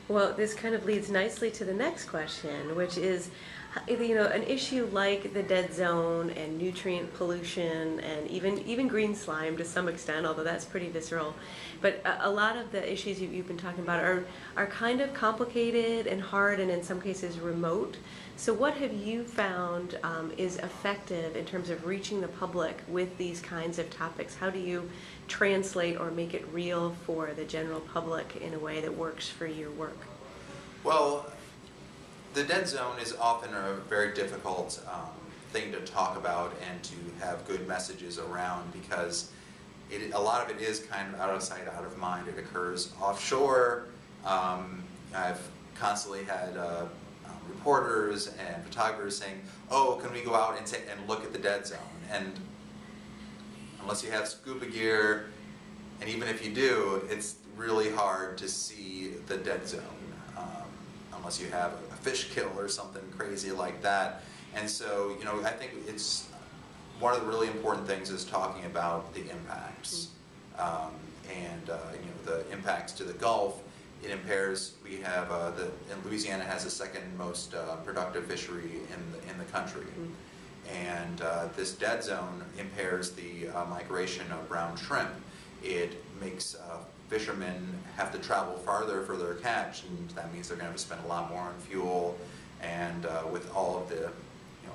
Well, this kind of leads nicely to the next question, which is, an issue like the dead zone and nutrient pollution and even green slime to some extent, although that's pretty visceral. But a lot of the issues you've been talking about are kind of complicated and hard, and in some cases remote. So, what have you found is effective in terms of reaching the public with these kinds of topics? How do you translate or make it real for the general public in a way that works for your work? Well, the dead zone is often a very difficult thing to talk about and to have good messages around because a lot of it is kind of out of sight, out of mind. It occurs offshore. I've constantly had reporters and photographers saying, "Oh, can we go out and look at the dead zone?" And unless you have scuba gear, and even if you do, it's really hard to see the dead zone. Unless you have a fish kill or something crazy like that. And so, I think it's one of the really important things is talking about the impacts. The impacts to the Gulf. It impairs, we have, in Louisiana has the second most productive fishery in the country. And this dead zone impairs the migration of brown shrimp. It makes fishermen have to travel farther for their catch, and that means they're going to have to spend a lot more on fuel. And with all of the,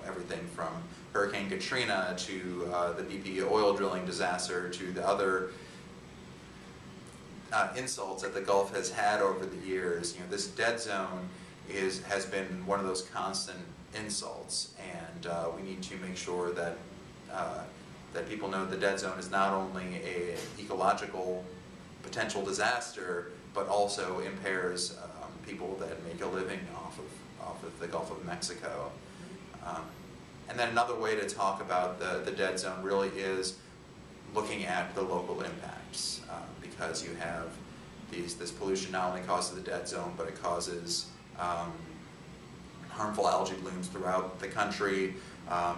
everything from Hurricane Katrina to the BP oil drilling disaster to the other insults that the Gulf has had over the years, this dead zone has been one of those constant insults, and we need to make sure that that people know the dead zone is not only an ecological potential disaster, but also impairs people that make a living off of the Gulf of Mexico. And then another way to talk about the dead zone really is looking at the local impacts, because you have this pollution not only causes the dead zone, but it causes harmful algae blooms throughout the country.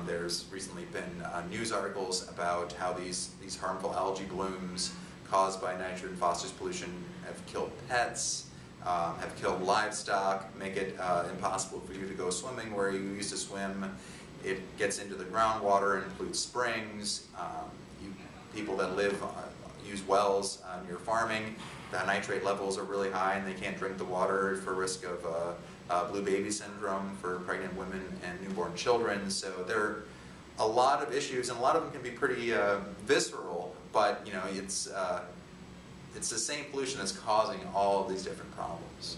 There's recently been news articles about how these harmful algae blooms caused by nitrogen and phosphorus pollution have killed pets, have killed livestock, make it impossible for you to go swimming where you used to swim. It gets into the groundwater and pollutes springs. People that use wells near farming, the nitrate levels are really high and they can't drink the water for risk of blue baby syndrome for pregnant women and newborn children. So there are a lot of issues, and a lot of them can be pretty visceral, but it's the same pollution that's causing all of these different problems.